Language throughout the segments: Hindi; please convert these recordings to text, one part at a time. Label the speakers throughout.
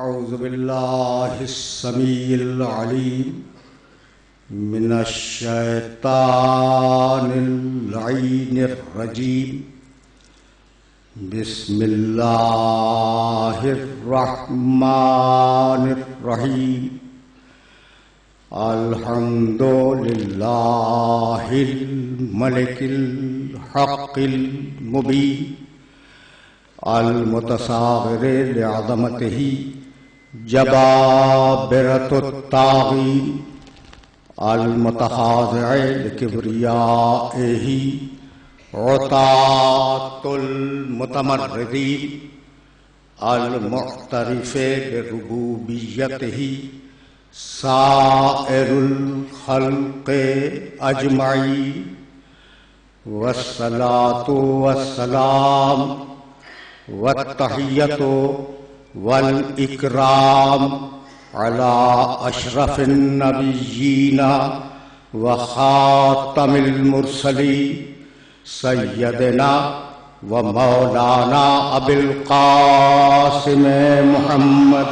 Speaker 1: अऊज़ु बिल्लाहिस्समीइल अलीम मिनश्शैतानिर लईनिर रजीम। बिस्मिल्लाहिर रहमानिर रहीम। अल्हम्दुलिल्लाहिल मलिकिल हक़्क़िल मुबीन अल-मुतसाग़िर लिअज़मतिही जबाबिरतुत ताग़ीन अल-मुतहाज़िअ लिकिब्रियाइही उतातुल मुतमर्रिदीन अल-मुअ्तरिफ़े बिरुबूबिय्यतिही साइरुल ख़ल्क़े अजमईन। वस्सलातु वस्सलाम वत्तहिय्यतु वल इकराम अला अशरफिन नबिय्यीना व खातमिल मुरसलीन सय्यदना व मौलाना अबिल क़ासिम मुहम्मद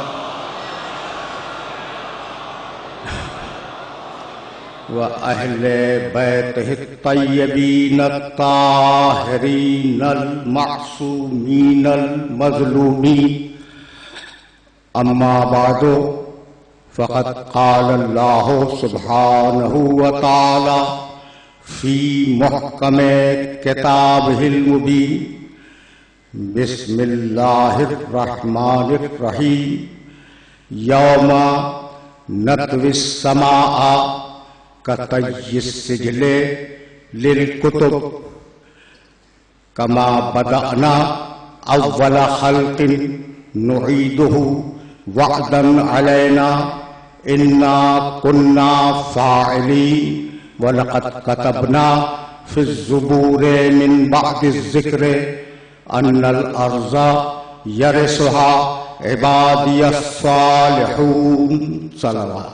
Speaker 1: व अहले बैतिहि तय्यबीन ताहिरीन अल-मासूमीन अल-मज़लूमीन। अम्मा बादो फ़क़द क़ाल अल्लाहु सुब्हानहु व तआला फ़ी मुहकमे किताबिहिल मुबीन। बिस्मिल्लाहिर रहमानिर रहीम। यौमा नत्विस समाअ कतय्यिस सिजले लिल कुतुब कमा बदअना अव्वल खल्क़िन नुईदुहु वअदन अलैना इन्ना कुन्ना फ़ाइलीन व लक़द कतबना फ़िज़्ज़ुबूरि मिन बअदिज़ ज़िक्रि अन्नल अर्ज़ा यरिसुहा इबादियस सालिहून। सल्लल्लाहु।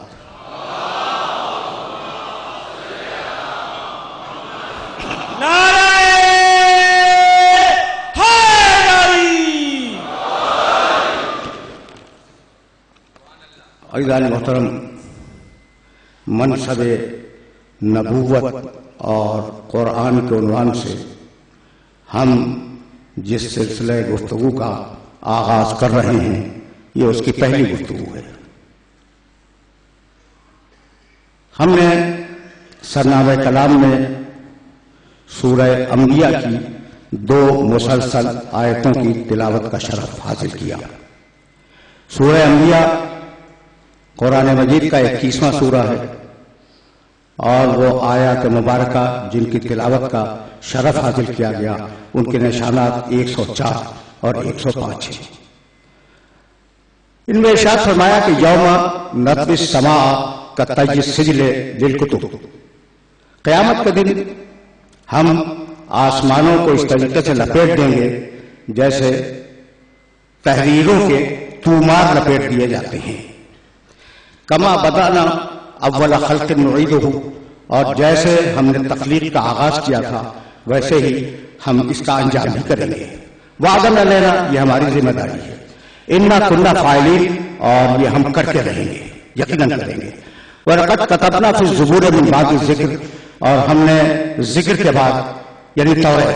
Speaker 1: अज़ीज़ान मोहतरम, मनसबे नबूवत और कुरान के उन्वान से हम जिस सिलसिले गुफ्तगू का आगाज कर रहे हैं, ये उसकी पहली गुफ्तगू है। हमने सरनामे कलाम में सूरह अंबिया की 2 मुसलसल आयतों की तिलावत का शरफ हासिल किया। सूरह अंबिया कुरान मजीद का 21वां सूरा है और वो आयत मुबारका जिनकी तिलावत का शरफ हासिल किया गया, उनके निशानात 104 और 105 हैं। इनमें इरशाद फरमाया कि यौमा नत्विस समाअ कतय्यिस सिजले लिल कुतुब। क़यामत के दिन हम आसमानों को इस तरीके से लपेट देंगे जैसे तहरीरों के तूमार लपेट दिए जाते हैं। कमा बदाना अव्वल खल्क़िन नुईदुहु, और जैसे हमने तख्लीक का आगाज किया था वैसे ही हम इसका अंजाम भी करेंगे। वादन अलैना, ये हमारी जिम्मेदारी है। इन्ना कुन्ना फ़ाइलीन, और ये हम करके रहेंगे, यकीनन करेंगे। व लक़द कतबना फ़िज़्ज़ुबूरि मिन बअदि ज़िक्र, और हमने जिक्र के बाद यानी तौरात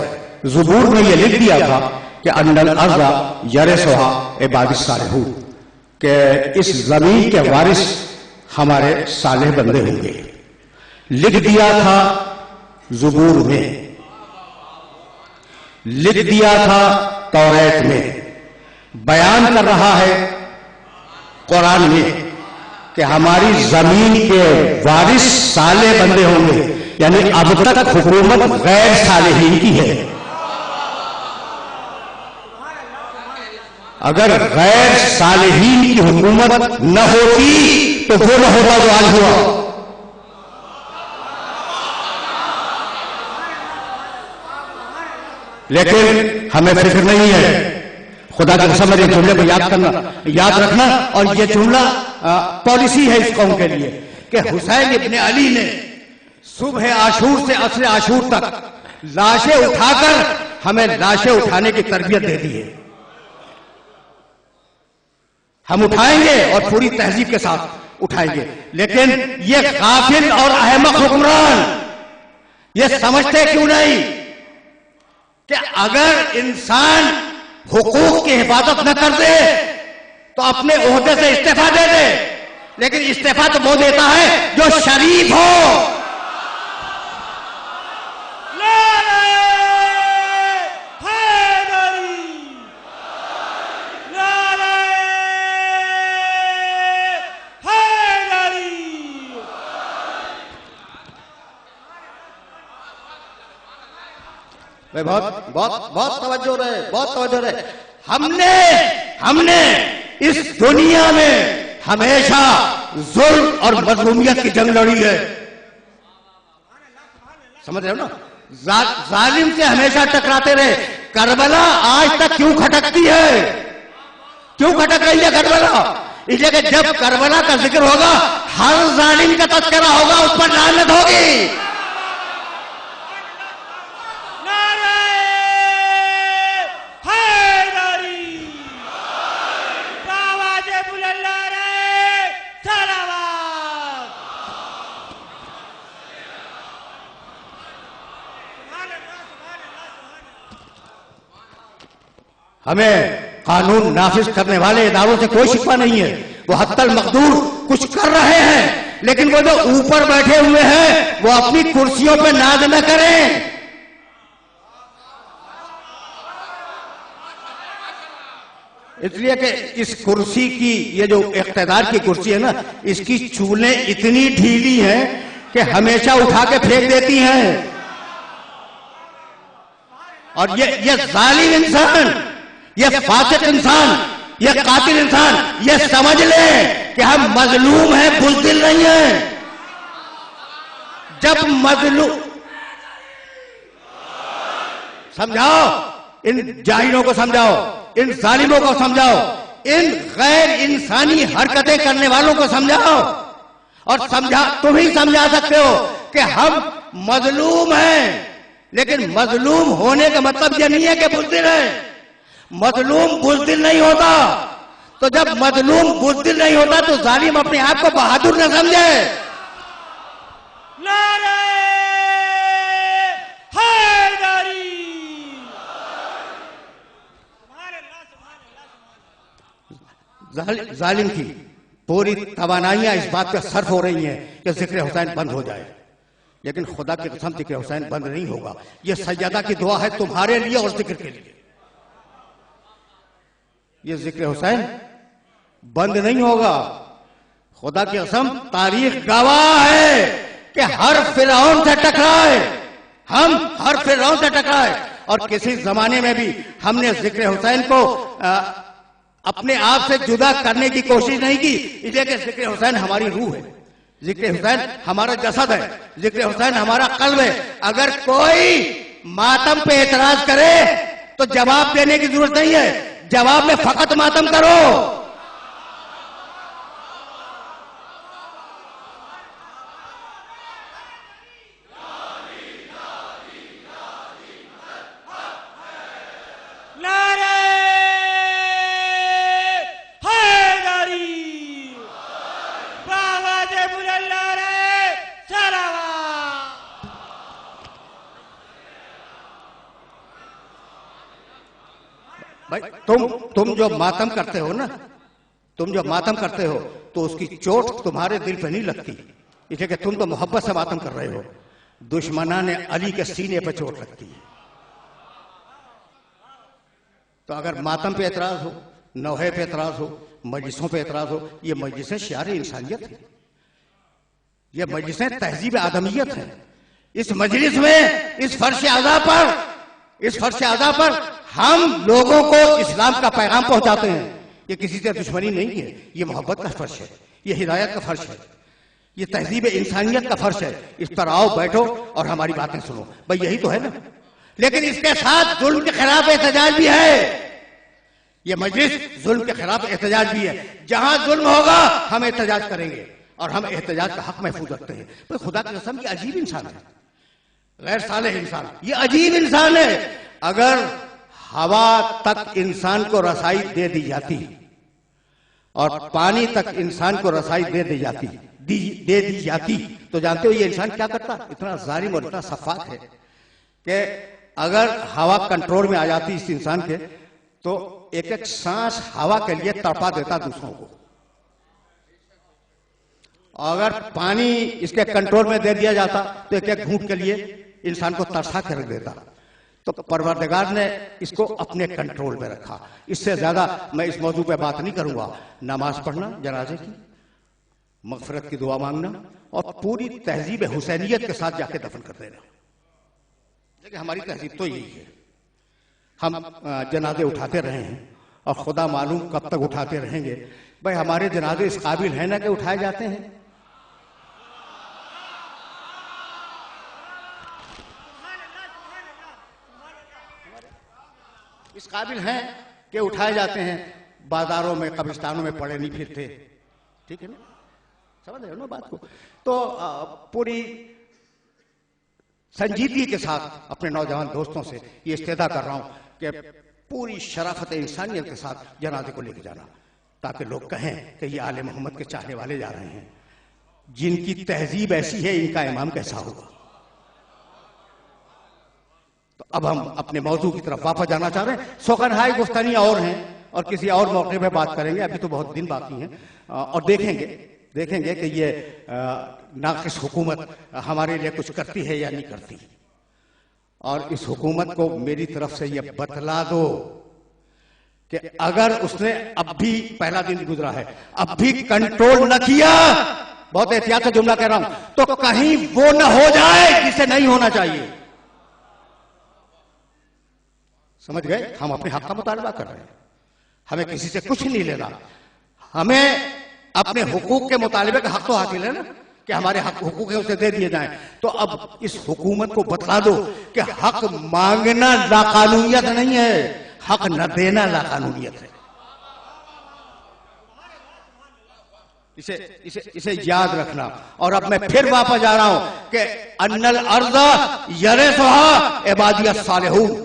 Speaker 1: ज़ुबूर में ये लिख दिया था कि अन्नल अर्ज़ा यरिसुहा इबादिस सालिहून, कि इस जमीन के वारिस हमारे सालेह बंदे होंगे। लिख दिया था ज़ुबूर में, लिख दिया था तौरात में, बयान कर रहा है कुरान में कि हमारी जमीन के वारिस साले बंदे होंगे। यानी अब तक हुकूमत गैर सालेहीन की है। अगर गैर सालेहीन की हुकूमत न होती तो वो न होता जो आज हुआ। लेकिन हमें फिक्र नहीं है। खुदा की कसम, मेरे जुमले को याद रखना, और ये जुमला पॉलिसी है इस कौम के लिए कि हुसैन इब्ने अली ने सुबह आशूर से असर आशूर तक लाशें उठाकर हमें लाशें उठाने की तरबियत दे दी है। हम उठाएंगे और पूरी तहजीब के साथ उठाएंगे। लेकिन ये गाफिल और अहमक हुक्मरान ये समझते क्यों नहीं कि अगर इंसान हुकूक की हिफाजत न कर दे तो अपने ओहदे से इस्तीफा दे दे, लेकिन इस्तीफा तो वो देता है जो शरीफ हो। बहुत बहुत बहुत तवज्जो रहे, बहुत तवज्जो रहे। हमने इस दुनिया में हमेशा जुल्म और मजलूमियत की जंग लड़ी है, समझ रहे हो ना? जालिम से हमेशा टकराते रहे। करबला आज तक क्यों खटकती है, क्यों खटक रही है करबला? इसलिए कि जब करबला का जिक्र होगा हर जालिम का तस्करा होगा, उस पर लानत होगी। हमें कानून नाफिज करने वाले इदारों से कोई शिकवा नहीं है। वो हत्तल मकदूर कुछ कर रहे हैं, लेकिन वो जो ऊपर बैठे हुए हैं वो अपनी कुर्सियों पर नाज न करें। इसलिए कि इस कुर्सी की, ये जो इख्तिदार की कुर्सी है ना, इसकी चूलें इतनी ढीली हैं कि हमेशा उठा के फेंक देती हैं। और ये जालिम इंसान, ये फासिक इंसान, ये कातिल इंसान ये समझ ले कि हम मजलूम हैं, बुज़दिल नहीं हैं। जब मजलूम, समझाओ इन जाहिलों को, समझाओ इन जालिमों को, समझाओ इन गैर इंसानी हरकतें करने वालों को समझाओ। और तुम ही समझा सकते हो कि हम मजलूम हैं, लेकिन मजलूम होने का मतलब यह नहीं है कि बुज़दिल है। मजलूम बुज़दिल नहीं होता। तो जब मजलूम बुज़दिल नहीं होता तो जालिम अपने आप को बहादुर न समझे।
Speaker 2: नारे हैदरी।
Speaker 1: जालिम की पूरी तवानाइयां इस बात पर सर्फ हो रही हैं कि जिक्र हुसैन बंद हो जाए, लेकिन खुदा की कसम जिक्र हुसैन बंद नहीं होगा। यह सैयदा की दुआ है तुम्हारे लिए और जिक्र के लिए। ये जिक्र हुसैन बंद नहीं होगा। खुदा की कसम तारीख गवाह है कि हर फिरौन से टकराए, हम हर फिरौन से टकराए, और किसी जमाने में भी हमने जिक्र हुसैन को अपने आप से जुदा करने की कोशिश नहीं की। इसलिए कि जिक्र हुसैन हमारी रूह है, जिक्र हुसैन हमारा जसद है, जिक्र हुसैन हमारा कल्ब है। अगर कोई मातम पे एतराज करे तो जवाब देने की जरूरत नहीं है, जवाब में फकत मातम करो।
Speaker 2: नारे हैदरी। बावाज़े बुलंद नारे सलावत।
Speaker 1: भाई तुम जो मातम करते हो ना, तुम जो मातम करते हो तो उसकी चोट तुम्हारे दिल पे नहीं लगती, इसलिए कि तुम तो मोहब्बत से मातम कर रहे हो। दुश्मनाने अली के सीने पे चोट लगती है। तो अगर मातम पे एतराज हो, नौहे पे एतराज हो, मजलिसों पे एतराज हो, ये मजलिसें शियार इंसानियत है, ये मजलिसें तहजीब आदमियत है। इस मजलिस में, इस फर्श आज़ा पर हम लोगों को इस्लाम का पैगाम पहुंचाते हैं। ये किसी से दुश्मनी नहीं है, ये मोहब्बत का फर्श है, ये हिदायत का फर्श है, ये तहजीब इंसानियत का फर्श है। इस पर आओ, बैठो और हमारी बातें सुनो। भाई यही तो है ना। लेकिन इसके साथ जुल्म के खिलाफ एहतजाज भी है। ये मजलिस जुल्म के खिलाफ एहतजाज भी है। जहां जुल्म होगा हम एहतजाज करेंगे और हम एहतजाज का हक महफूज रखते हैं। तो खुदा की कसम ये अजीब इंसान है, गैर सालेह इंसान, ये अजीब इंसान है। अगर हवा तक इंसान को रसाई दे दी जाती और पानी तक इंसान को रसाई दे दी जाती तो जानते हो ये इंसान क्या करता? इतना जालिम और इतना सफाक है कि अगर हवा कंट्रोल में आ जाती इस इंसान के तो एक एक सांस हवा के लिए तड़पा देता दूसरों को। अगर पानी इसके कंट्रोल में दे दिया जाता तो एक एक घूंट के लिए इंसान को तरसा कर रख देता। तो परवरदिगार ने इसको अपने कंट्रोल में रखा। इससे ज्यादा मैं इस मौजू पे बात नहीं करूंगा। नमाज पढ़ना, जनाजे की, मगफिरत की दुआ मांगना और पूरी तहजीब हुसैनियत के साथ जाके दफन कर देना। देखिए हमारी तहजीब तो यही है। हम जनाजे उठाते रहे हैं और खुदा मालूम कब तक उठाते रहेंगे। भाई हमारे जनाजे इस काबिल है ना कि उठाए जाते हैं? इस काबिल हैं कि उठाए जाते हैं। बाजारों में, कब्रिस्तानों में पड़े नहीं फिरते। ठीक है ना? समझ रहे हो ना बात को? तो पूरी संजीदगी के साथ अपने नौजवान दोस्तों से ये इस्तेदा कर रहा हूं कि पूरी शराफत इंसानियत के साथ जनाजे को लेके जाना, ताकि लोग कहें कि ये आले मोहम्मद के चाहने वाले जा रहे हैं। जिनकी तहजीब ऐसी है, इनका इमाम कैसा होगा? तो अब हम अपने मौजू की तरफ वापस जाना चाह रहे हैं। सोखनहाई गुफ्तनियां और हैं और किसी और मौके पे बात करेंगे। अभी तो बहुत दिन बाकी हैं और देखेंगे कि ये नाक़िस हुकूमत हमारे लिए कुछ करती है या नहीं करती। और इस हुकूमत को मेरी तरफ से ये बतला दो कि अगर उसने अब भी, पहला दिन गुजरा है, अब भी कंट्रोल न किया, बहुत एहतियात से जुमला कह रहा हूं, तो कहीं वो न हो जाए जिसे नहीं होना चाहिए। समझ गए? हम अपने हक का मुतालबा कर रहे हैं। हमें किसी से कुछ नहीं लेना। हमें अपने हुकूक के मुतालिबे का हक तो हासिल है ना, कि हमारे हक हुकूक है उसे दे दिए जाएं। तो अब इस हुकूमत को बतला दो कि हक मांगना लाकानूनियत नहीं है, हक न देना लाकानूनियत है। इसे याद रखना। और अब मैं फिर वापस जा रहा हूं कि अन्नल अर्ज़ा यरिसुहा इबादियस सालिहून।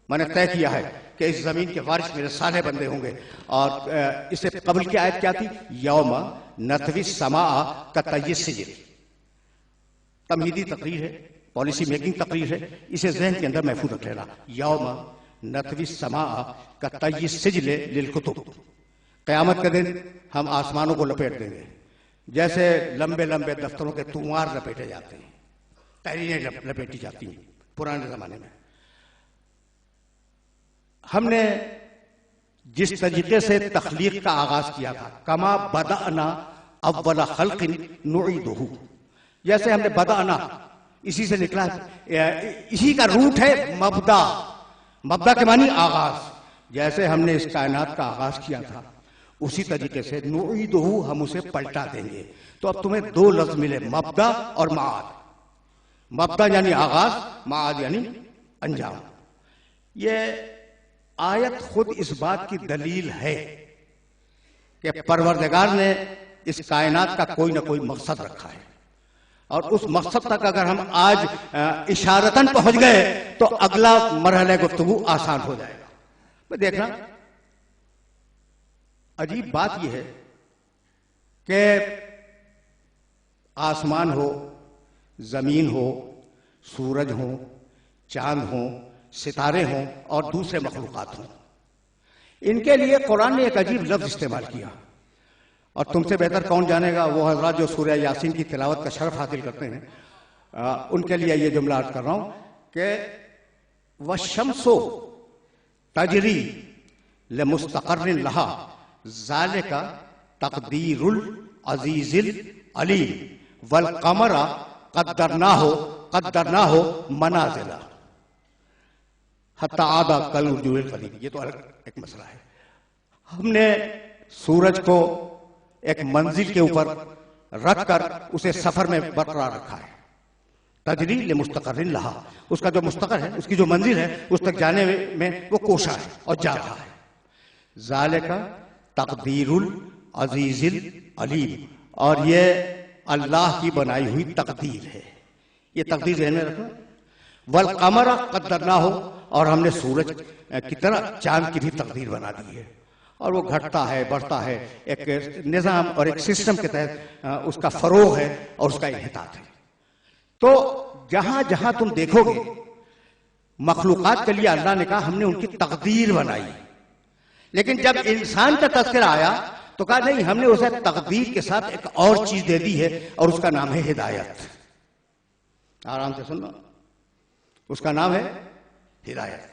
Speaker 1: मैंने तय किया है कि इस जमीन के वारिस मेरे साले बंदे होंगे। और इससे कबल की आयत क्या थी? यौम नतवी समा का तय्यिस सिजिल। तमहीदी तकरीर है, पॉलिसी मेकिंग तकरीर है। इसे जहन के अंदर महफूज रख लेना। यौम नतवी समा का तय्यिस सिजिल लिलकुतुब। क़यामत के दिन हम आसमानों को लपेट देंगे जैसे लंबे लंबे दफ्तरों के तुमार लपेटे जाते हैं, तहरीरें लपेटी जाती हैं पुराने जमाने में। हमने जिस तरीके से तख्लीक का आगाज किया था, कमा बदाना अव्वला खल्किन नुईदुहु, जैसे हमने बदाना, इसी से निकला, इसी का रूट है मबदा। मबदा के मानी आगाज। जैसे हमने इस कायनात का आगाज किया था उसी तरीके से नुईदुहु हम उसे पलटा देंगे। तो अब तुम्हें दो लफ्ज मिले, मबदा और माद। मबदा यानी आगाज, माद यानी अंजाम। ये आयत खुद इस बात की दलील है कि परवरदिगार ने इस कायनात का कोई ना कोई मकसद रखा है और उस मकसद तक अगर हम आज इशारतन पहुंच गए तो अगला मरहले गुफ्तगू आसान हो जाएगा। मैं देखना अजीब बात यह है कि आसमान हो, जमीन हो, सूरज हो, चांद हो, सितारे हों और दूसरे मखलूकात हों, इनके लिए कुरान ने एक अजीब लफ्ज इस्तेमाल किया। और तुमसे बेहतर कौन जानेगा, वो हजरात जो सूरह यासीन की तिलावत का शरफ हासिल करते हैं, उनके लिए ये जुमला अर्ज कर रहा हूं कि वशम्सो तजरी लिमुस्तक़र्रिन लहा ज़ालिका तक़दीरुल अज़ीज़िल अलीम वल क़मरा क़द्दरनाहु मनाज़िला हत्ता आदा कल उर्जुल करीब। ये तो अलग एक मसला है। हमने सूरज को एक मंजिल के ऊपर रखकर उसे सफर में बरकरार रखा है। तजरी लिमुस्तक़र्रिन लहा, उसका जो मुस्तक़र है, उसकी जो मंजिल है, उस तक जाने में वो कोशा है और जा रहा है। ज़ालिका तक़दीरुल अज़ीज़िल अलीम, और ये अल्लाह की बनाई हुई तकदीर है। ये तकदीर ज़हन में रखो। वल क़मरा क़द्दरनाहु, और हमने सूरज की तरह चांद की भी तकदीर बना दी है। और वो घटता है, बढ़ता है, एक निज़ाम और एक सिस्टम के तहत उसका फरोग है और उसका इन्हितात है। तो जहां जहां तुम देखोगे मखलूकात के लिए अल्लाह ने कहा हमने उनकी तकदीर बनाई, लेकिन जब इंसान का तज़किरा आया तो कहा नहीं, हमने उसे तकदीर के साथ एक और चीज दे दी है और उसका नाम है हिदायत। आराम से सुनना, उसका नाम है हिदायत।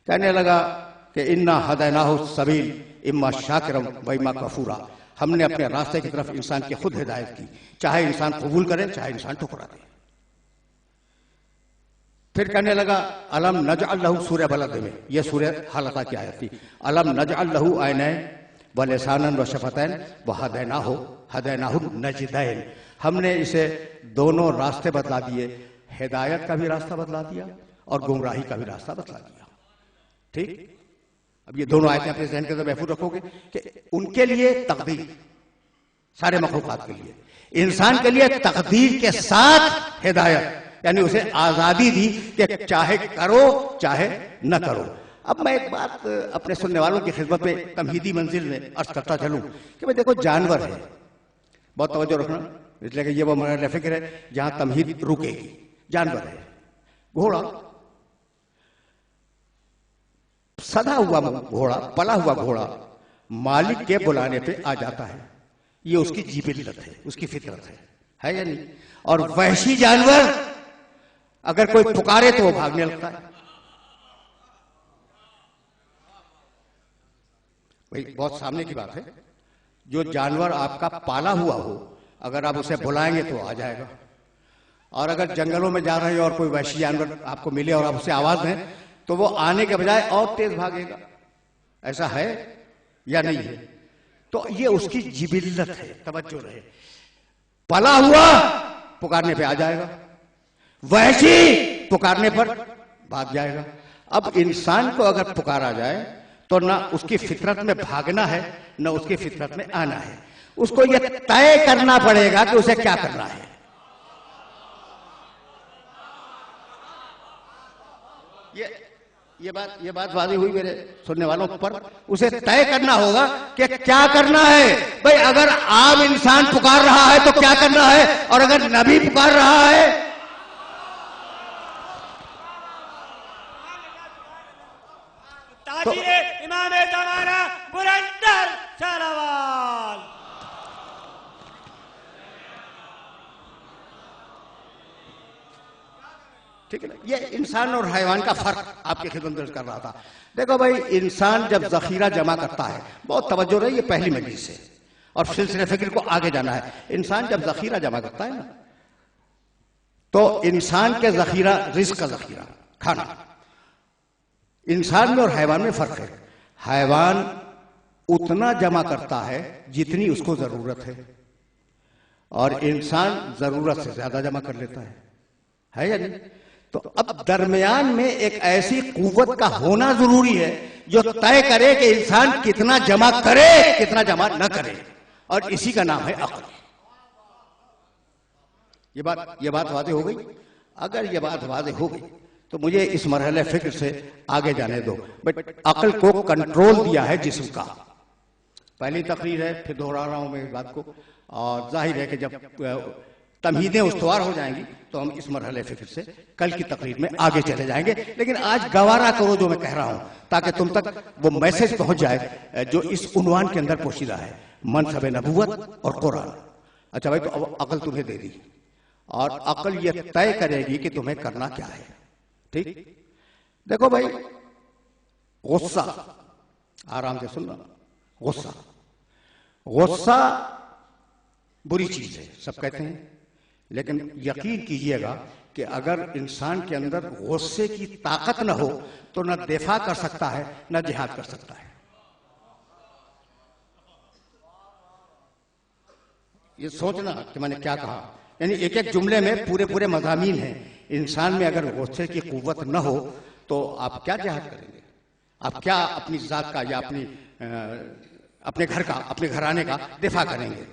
Speaker 1: कहने लगा कि इन्ना हदैनाहु सबील इम्मा शाकिरम व इम्मा कफूरा, हमने अपने रास्ते की तरफ इंसान की खुद हिदायत की, चाहे इंसान कबूल करे चाहे इंसान ठुकरा दे। फिर कहने लगा अलम नजअल लहू, सूरह बलद में, यह सूरह हालता की आयत थी, अलम नजअल लहू ऐनैन व लिसानन व शफतैन व हदैनाहु नजदैन, हमने इसे दोनों रास्ते बतला दिए, हिदायत का भी रास्ता बतला दिया और गुमराही का भी रास्ता बतला दिया। ठीक, अब ये दोनों आयतें अपने ज़हन के अंदर महफूज रखोगे कि उनके लिए तकदीर, सारे मखलूकात के लिए, इंसान के लिए तकदीर के साथ हिदायत, यानी उसे आजादी दी कि चाहे करो चाहे न करो। अब मैं एक बात अपने सुनने वालों की खिदमत में तमहीदी मंजिल में अर्ज करता चलूं कि भाई देखो, जानवर है, बहुत तवज्जो रखना, इसलिए कि ये वो मरहला फिक्र है जहां तमहीद रुकेगी। जानवर है, घोड़ा, सदा हुआ घोड़ा, पला हुआ घोड़ा मालिक के बुलाने पे आ जाता है, ये उसकी जिबिल्लत है, उसकी फितरत है या नहीं? और वहशी जानवर अगर कोई पुकारे तो वो भागने लगता है। भाई बहुत सामने की बात है, जो जानवर आपका पाला हुआ हो, अगर आप उसे बुलाएंगे तो आ जाएगा, और अगर जंगलों में जा रहे हो और कोई वहशी जानवर आपको मिले और आप उसे आवाज दें तो वो आने के बजाय और तेज भागेगा। ऐसा है या नहीं है? तो ये उसकी जिबिल्लत है, तवज्जो रहे। पला हुआ पुकारने पे आ जाएगा, वहशी पुकारने पर भाग जाएगा। अब इंसान को अगर पुकारा जाए तो ना उसकी फितरत में भागना है ना उसकी फितरत में आना है, उसको यह तय करना पड़ेगा कि उसे क्या करना है। ये बात वादी हुई मेरे सुनने वालों पर। उसे तय करना होगा कि क्या करना है। भाई अगर आम इंसान पुकार रहा है तो क्या करना है, और अगर नबी पुकार रहा है
Speaker 2: तो इमाम ज़माना बुलंदर सलावत।
Speaker 1: ठीक है ना? ये इंसान और हैवान का फर्क आपकी खिदमत में कर रहा था। देखो भाई, इंसान जब जखीरा जमा करता है, बहुत तवज्जो रही, ये पहली मजलिस से और सिलसिले फिक्र को आगे जाना है। इंसान जब जखीरा जमा करता है ना, तो इंसान के जखीरा, रिस्क का जखीरा, खाना, इंसान में और हैवान में फर्क है। हैवान उतना जमा करता है जितनी उसको जरूरत है, और इंसान जरूरत से ज्यादा जमा कर लेता है या नहीं? तो अब दरमियान में एक ऐसी कुव्वत का होना जरूरी है जो तय करे कि इंसान कितना जमा करे कितना जमा न करे, और इसी का नाम है अक्ल। ये बात वादे हो गई। अगर ये बात वादे हो गई तो मुझे इस मरहले फिक्र से आगे जाने दो। बट अक्ल को कंट्रोल दिया है जिस्म का। पहली तकरीर है, फिर दोहरा रहा हूं मैं इस बात को, और जाहिर है कि जब तमहीदें उस्तवार हो जाएंगी तो हम इस मरहले फिक्र से कल की तकरीर में आगे चले जाएंगे। लेकिन आज गवारा करो जो मैं कह रहा हूं, ताकि तुम तक वो मैसेज पहुंच जाए जो इस उन्वान के अंदर पोशीदा है, मनसब नबुवत और कुरान। अच्छा भाई, तो अब अक्ल तुम्हें दे दी, और अक्ल ये तय करेगी कि तुम्हें करना क्या है। ठीक, देखो भाई, गुस्सा, आराम से सुनना, गुस्सा बुरी चीज है, सब कहते हैं, लेकिन यकीन कीजिएगा कि अगर इंसान के अंदर गुस्से की ताकत न हो तो न दिफा कर सकता है न जिहाद कर सकता है। ये सोचना कि मैंने क्या कहा, यानी एक एक जुमले में पूरे पूरे मज़ामीन हैं। इंसान में अगर गुस्से की कुव्वत न हो तो आप क्या जिहाद करेंगे, आप क्या अपनी जात का या अपने घर का, अपने घराने का दिफा करेंगे।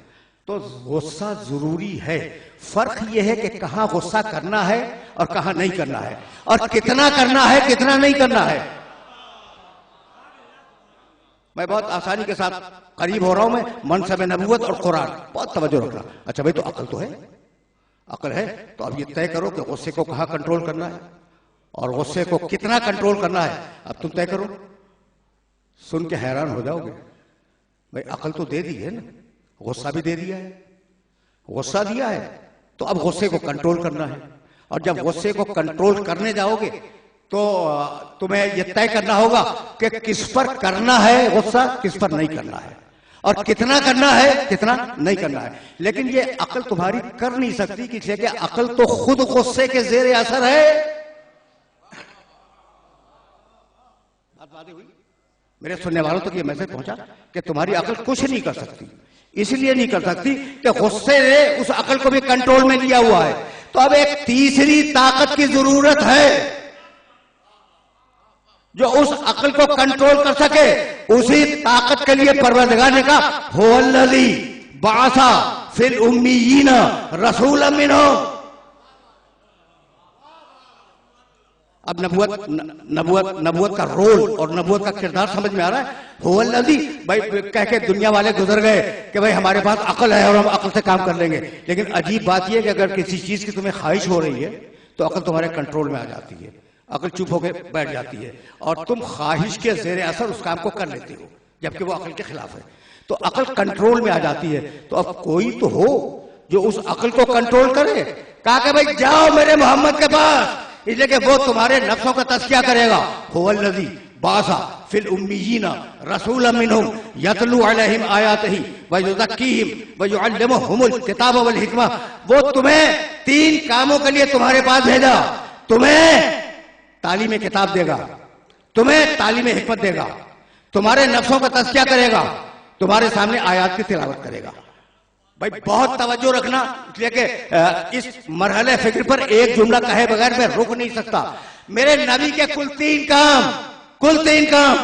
Speaker 1: तो गुस्सा जरूरी है। फर्क यह है कि कहां गुस्सा करना है और कहां नहीं करना है, और कितना करना है कितना नहीं करना है। मैं बहुत आसानी के साथ करीब हो रहा हूं, मैं मनसब नबूवत और कुरान, बहुत तवज्जो रखना। अच्छा भाई, तो अकल तो है, अकल है तो अब ये तय करो कि गुस्से को कहाँ कंट्रोल करना है और गुस्से को कितना कंट्रोल करना है, अब तुम तय करो। सुन के हैरान हो जाओगे। भाई अकल तो दे दी है ना, गुस्सा भी दे दिया है, गुस्सा दिया है तो अब गुस्से को कंट्रोल करना है। और जब गुस्से को कंट्रोल करने जाओगे तो तुम्हें यह तय करना होगा कि किस पर करना है गुस्सा, किस पर नहीं करना है, और कितना करना है कितना नहीं करना है। लेकिन ये अकल तुम्हारी कर नहीं सकती, किसी कि अकल तो खुद गुस्से के जेर असर है। बात हुई मेरे सुनने वालों तक ये मैसेज पहुंचा कि तुम्हारी अकल कुछ नहीं कर सकती, इसलिए नहीं कर सकती कि गुस्से ने उस अकल को भी कंट्रोल में लिया हुआ है। तो अब एक तीसरी ताकत की जरूरत है जो उस अकल को कंट्रोल कर सके। उसी ताकत के लिए परवरदिगार ने कहा हुवल्लज़ी बअसा फिल उम्मीयीन रसूलन मिनहुम। अब नबूवत का रोल और नबूवत का किरदार समझ में आ रहा है। हुवल्लज़ी, भाई कह के दुनिया वाले गुजर गए कि भाई हमारे पास अकल है और हम अकल से काम कर लेंगे। लेकिन अजीब बात यह कि अगर किसी चीज की तुम्हें ख्वाहिश हो रही है तो अकल तुम्हारे कंट्रोल में आ जाती है, अकल चुप होकर बैठ जाती है और तुम ख्वाहिश के जेर असर उस काम को कर लेते हो, जबकि वो अकल के खिलाफ है। तो अकल कंट्रोल में आ जाती है। तो अब कोई तो हो जो उस अकल को कंट्रोल करे। कहा कि भाई जाओ मेरे मोहम्मद के पास, इसलिए कि वो तुम्हारे नफ्सों का तज़किया करेगा। हुवल्लज़ी बअसा फिल उम्मीयीन रसूलन मिनहुम यतलू अलैहिम आयातिही व युज़क्कीहिम व युअल्लिमुहुमुल किताब वल हिकमा। वो तुम्हें 3 कामों के लिए तुम्हारे पास भेजा। तुम्हें तालीम किताब देगा, तुम्हें तालीम हिकमत देगा, तुम्हारे नफ्सों का तज़किया करेगा, तुम्हारे सामने आयात की तिलावत करेगा। भाई बहुत तवज्जो रखना, इसलिए कि इस मरहले फिक्र पर एक जुमला कहे बगैर मैं रुक नहीं सकता। मेरे नबी के कुल 3 काम,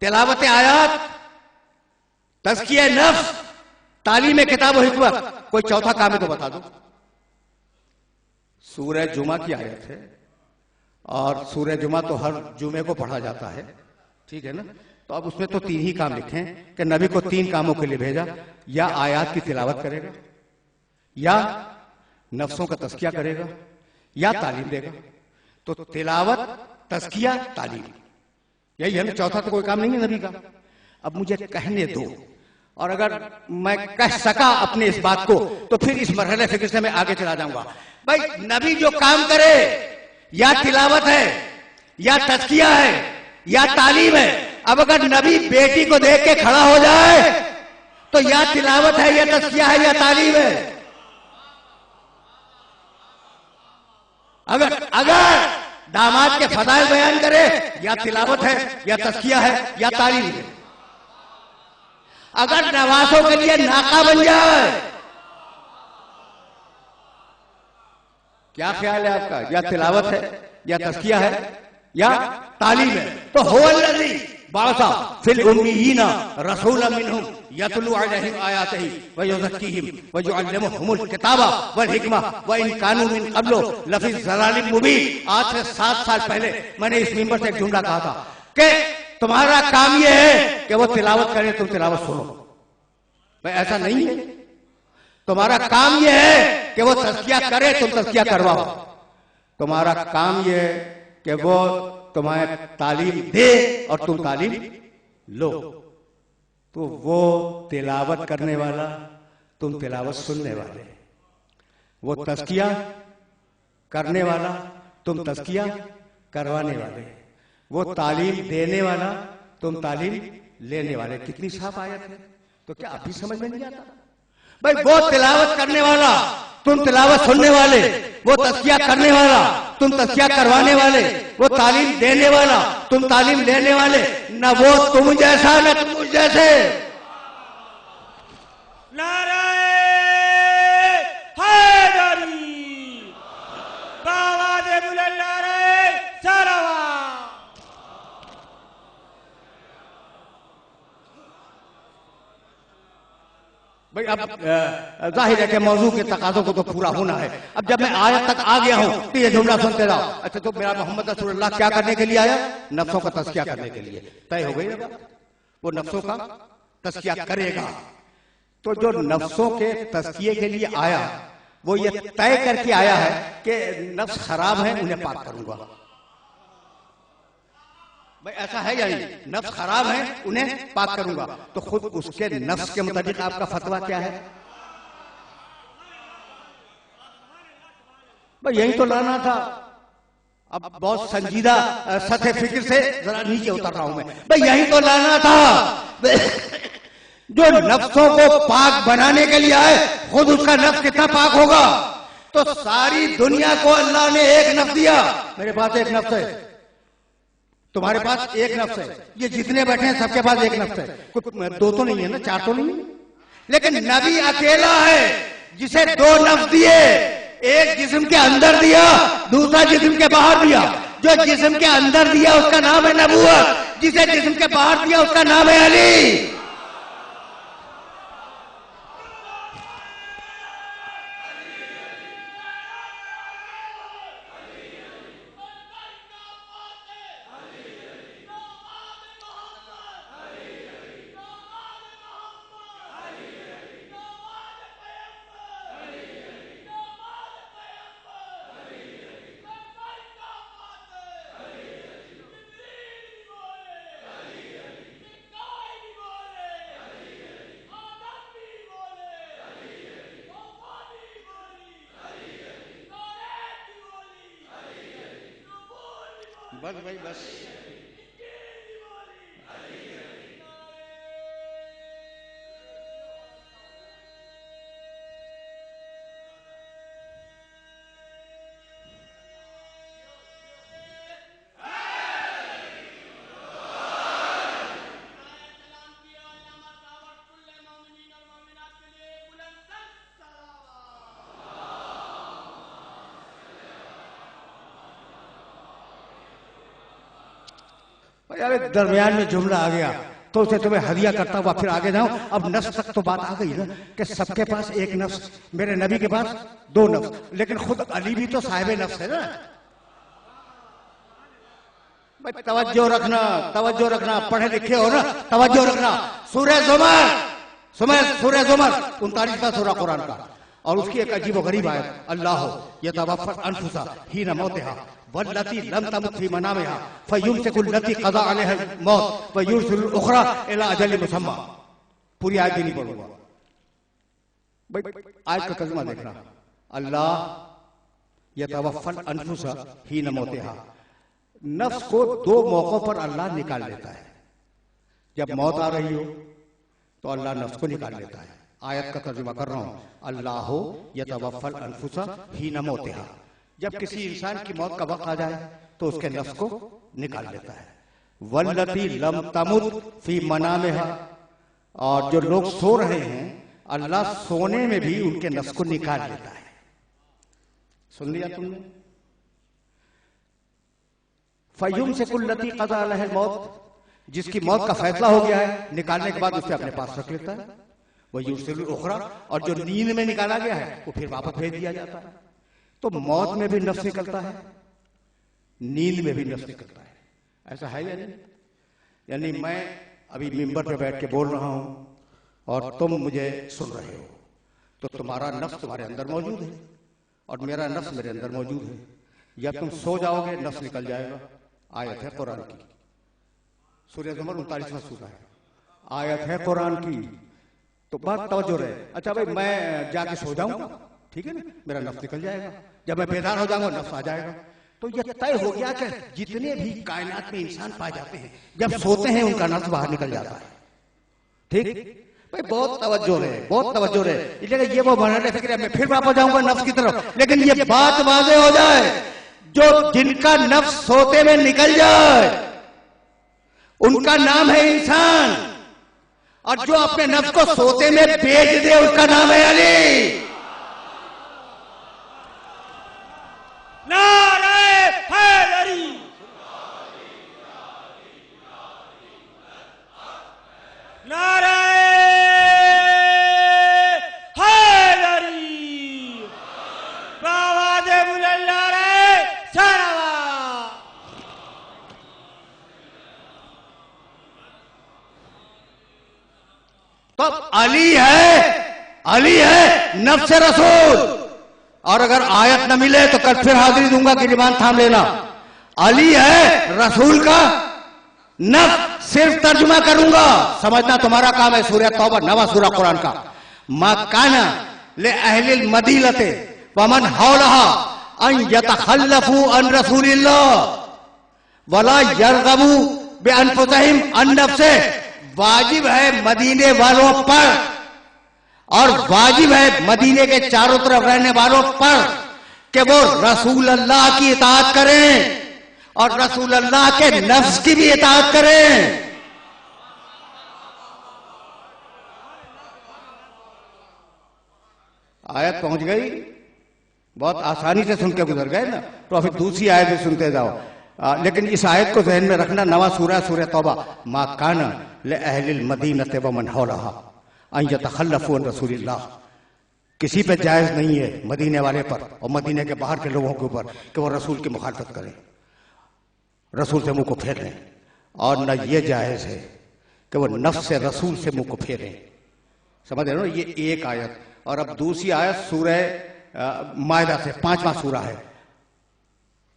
Speaker 1: तिलावत आयात, तज़किया नफ्स, तालीम किताब और हिकमत। कोई चौथा काम है तो बता दो। सूरह जुमा की आयत है और सूरह जुमा तो हर जुमे को पढ़ा जाता है, ठीक है ना। तो अब उसमें तो 3 ही काम लिखे हैं कि नबी को 3 कामों के लिए भेजा। या आयात की तिलावत करेगा, या नफ्सों का तज़किया करेगा, या तालीम देगा। तो तिलावत, तज़किया, तालीम, यही है ना। चौथा तो कोई काम नहीं है नबी का। अब मुझे कहने दो, और अगर मैं कह सका अपने इस बात को तो फिर इस मरहले फिक्र से मैं आगे चला जाऊंगा। भाई नबी जो काम करे, या तिलावत है, या तज़किया है, या तालीम है। अब अगर नबी बेटी को देख के खड़ा हो जाए तो या तिलावत है, या तज़किया है, या तालीम है। अगर दामाद के फदाइल बयान करे, या तिलावत है, या तज़किया है, या तालीम है। अगर नवासों के लिए नाका बन जाए, क्या ख्याल है आपका? या तिलावत है, या तज़किया है, या तालीम है। तो हुवल्लज़ी बअसा फिल उम्मीयीन रसूलन मिनहुम यतलू अलैहिम आयातिही व युज़क्कीहिम व युअल्लिमुहुमुल किताबा वल हिकमा व इन कानू मिन क़ब्लु लफ़ी ज़लालिम मुबीन। आज से 7 साल पहले मैंने इस मिंबर से एक जुमला कहा था कि तुम्हारा काम यह है कि वो तिलावत करे, तुम तिलावत सुनो। भाई ऐसा नहीं है। तुम्हारा काम यह है कि वो तज़किया करे, तुम तज़किया करवाओ। तुम्हारा काम यह है कि वो तुम्हें तालीम दे और तुम तालीम लो। तो वो तिलावत करने वाला, तुम तिलावत सुनने वाले। वो तज़किया करने वाला, तुम तज़किया करवाने वाले। वो तालीम देने वाला, तुम तालीम लेने वाले। कितनी साफ आयत है। तो क्या अभी समझ में नहीं आता? भाई वो तिलावत करने वाला, तुम तिलावत सुनने वाले। वो तज़किया करने वाला, तुम तज़किया करवाने वाले। वो तालीम देने वाला, तुम तालीम लेने वाले। न वो तुम जैसा, न तुम मुझ जैसे।
Speaker 2: नाराए हैदरी, बावाज़े बुलंद नाराए सलवात।
Speaker 1: भाई अब जाहिर है कि मौजू के तकाज़ों को तो पूरा होना है। अब जब मैं आयत तक आ गया हूं तो ये जुमला सुनते रहो। अच्छा, तो मेरा मोहम्मद रसूलुल्लाह क्या करने के लिए आया? नफ्सों का तज़किया करने के लिए। तय हो गई ना बात। वो नफ्सों का तस्किया करेगा। तो जो नफ्सों के तस्किये के लिए आया वो ये तय करके आया है कि नफ्स खराब है, उन्हें पाक करूंगा। भाई ऐसा है या नहीं? नफ्स खराब है, उन्हें पाक करूंगा। तो खुद उसके नफ्स के मुताबिक आपका फतवा क्या है? भाई यही तो लाना था। अब बहुत संजीदा सतह फिक्र से जरा नीचे उतर रहा हूं मैं। भाई यही तो लाना था। जो नफ्सों को पाक बनाने के लिए आए, खुद उसका नफ्स कितना पाक होगा? तो सारी दुनिया को अल्लाह ने एक नफ्स दिया। मेरे पास एक नफ्स है, तुम्हारे पास एक नफ्स है, ये जितने बैठे हैं सबके पास एक नफ्स है। कोई दो तो नहीं है ना, चार तो नहीं है। लेकिन नबी अकेला है जिसे दो नफ्स दिए। एक जिस्म के अंदर दिया, दूसरा जिस्म के बाहर दिया। जो जिस्म के अंदर दिया उसका नाम है नबूवत, जिसे जिस्म के बाहर दिया उसका नाम है अली। बस भाई बस। यार दरमियान में जुमला आ गया तो उसे तुम्हें हदिया करता हुआ फिर आगे जाऊं। अब नफ्स तक तो बात आ गई ना कि सबके पास एक नफ्स, मेरे नबी के पास दो नफ्स, लेकिन खुद अली भी तो साहिब नफ्स है ना। भाई तवज्जो रखना, तवज्जो रखना, पढ़े लिखे हो ना, तवज्जो रखना। सूरह ज़ुमर, सूरह ज़ुमर 39वां सूरा कुरान का, और उसकी एक अजीब व गरीब आयत, अल्लाह यतवफ़्फ़ल अनफुसा हीना मौतिहा वल्लती लम तमुत फी मनामिहा फयुमसिकुल लती क़ज़ा अलैहा मौत व युरसिलुल उख़रा इला अजलिन मुसम्मा। पूरी आयत भी नहीं पढ़ूंगा। भाई आयत का तर्जुमा देखना, अल्लाह यतवफ़्फ़ल अनफुसा हीना मौतिहा, नफ्स को दो मौकों पर अल्लाह निकाल लेता है। जब मौत आ रही हो तो अल्लाह नफ्स को निकाल लेता है। आयत का तर्जुमा कर रहा हूं, अल्लाह यतवफ़्फ़ल अनफुसा हीना मौतिहा, जब किसी इंसान की मौत का वक्त आ जाए तो उसके नफ्स को निकाल लेता है। वल्लती लम तमुत फी मनामिहा, और जो लोग सो रहे हैं अल्लाह सोने में भी उनके नफ्स को निकाल लेता है। सुन लिया तुमने? फयुमसिकुल लती क़ज़ा अलैहा मौत, जिसकी मौत का फैसला हो गया है, निकालने के बाद उसे अपने पास रख लेता है। वह युरसिलुल उख़रा, और जो नींद में निकाला गया है वो फिर वापस भेज दिया जाता है। तो मौत में भी नफ्स निकलता है, नींद में भी नफ्स निकलता है। ऐसा है या नहीं? यानी मैं अभी मिंबर पे बैठ के बोल रहा हूं और तुम मुझे सुन रहे हो, तो तुम्हारा नफ्स तुम्हारे अंदर मौजूद है और मेरा नफ्स मेरे अंदर मौजूद है। या तुम सो जाओगे, नफ्स निकल जाएगा। आयत है कुरान की, सूरह ज़ुमर 39वां सूरा है, आयत है कुरान की। तो बात तवज्जो रहे। अच्छा भाई मैं जाके सो जाऊंगा, ठीक है ना, मेरा नफ्स निकल जाएगा। जब मैं बेदार हो जाऊंगा नफ्स आ जाएगा। तो यह तय हो गया कि जितने भी कायनात में इंसान पाए जाते हैं जब सोते हैं उनका नफ्स बाहर निकल जाता है। ठीक भाई, बहुत तवज्जो रहे, बहुत तवज्जो रहे। इसलिए ये वो मरहले फिक्र है, मैं फिर वापस जाऊंगा नफ्स की तरफ। लेकिन ये बात वाज़ेह हो जाए, जो जिनका नफ्स सोते में निकल जाए उनका नाम है इंसान, और जो अपने नफ्स को सोते में बेच दे उसका नाम है अली।
Speaker 2: नारे हैदरी, नारे हैदरी, बावादे बुलंद नारे सलावा।
Speaker 1: तो अली है नफ्स रसूल। और अगर आयत न मिले तो कल फिर हाजिरी दूंगा कि ज़बान थाम लेना। अली है रसूल का नफ्स, सिर्फ तर्जुमा करूंगा, समझना तुम्हारा काम है। सूरह तौबा, नवा सूरह कुरान का। मा काना ले अहलिल मदीनते वमन हौलहा अन यतखल्लफू अन रसूलिल्लाह वला यरगबू बिअनफुसिहिम अन नफ्से। वाजिब है मदीने वालों पर और वाजिब है मदीने के चारों तरफ रहने वालों पर कि वो रसूल अल्लाह की इताअत करें और रसूल अल्लाह के नफ्स की भी इताअत करें। आयत पहुंच गई, बहुत आसानी से सुन के गुजर गए ना, तो अभी दूसरी आयत भी सुनते जाओ। लेकिन इस आयत को जहन में रखना, नवा सूरह सूरह तौबा। मा काना ले अहलिल मदीनते वमन हौलहा अन यतखल्लफू अन रसूलिल्लाह। किसी पे जायज नहीं है मदीने वाले पर और मदीने के बाहर के लोगों के ऊपर कि वो रसूल की मुखालफत करें, रसूल से मुंह को फेर लें। और न ये जायज है कि वो नफ्स से रसूल से मुंह को फेरें। समझ रहे हो? ये एक आयत। और अब दूसरी आयत सूरह मायदा से, 5वां सूरा है।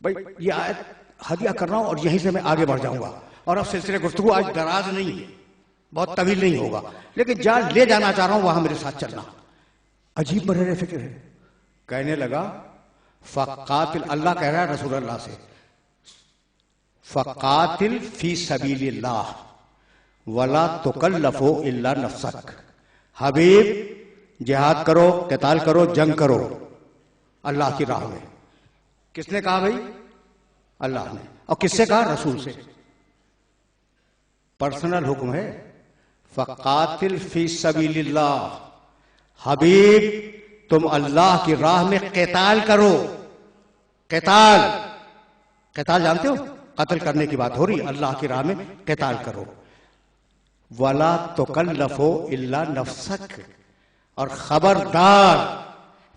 Speaker 1: भाई ये आयत हदिया कर रहा हूं और यहीं से मैं आगे बढ़ जाऊंगा। और अब सिलसिले गुफ्तगू आज दराज नहीं है, बहुत तवील नहीं होगा, लेकिन जहां ले जाना चाह रहा हूं वहां मेरे साथ चलना। अजीब बरहरे फिक्र है। कहने लगा फ़क़ातिल, अल्लाह कह रहा है रसूल अल्लाह से, फ़क़ातिल फी सबीलिल्लाह वला तुकल्लफू इल्ला नफ्सक। हबीब जिहाद करो, क़िताल करो, जंग करो अल्लाह की राह में। किसने कहा भाई? अल्लाह ने। और किससे कहा? रसूल से। पर्सनल हुक्म है। फ़क़ातिल फी सबीलिल्लाह, हबीब तुम अल्लाह की राह में क़िताल करो। क़िताल जानते हो? कत्ल करने की बात हो रही, अल्लाह की राह में क़िताल करो। वला तुकल्लफू इल्ला नफ्सक, और खबरदार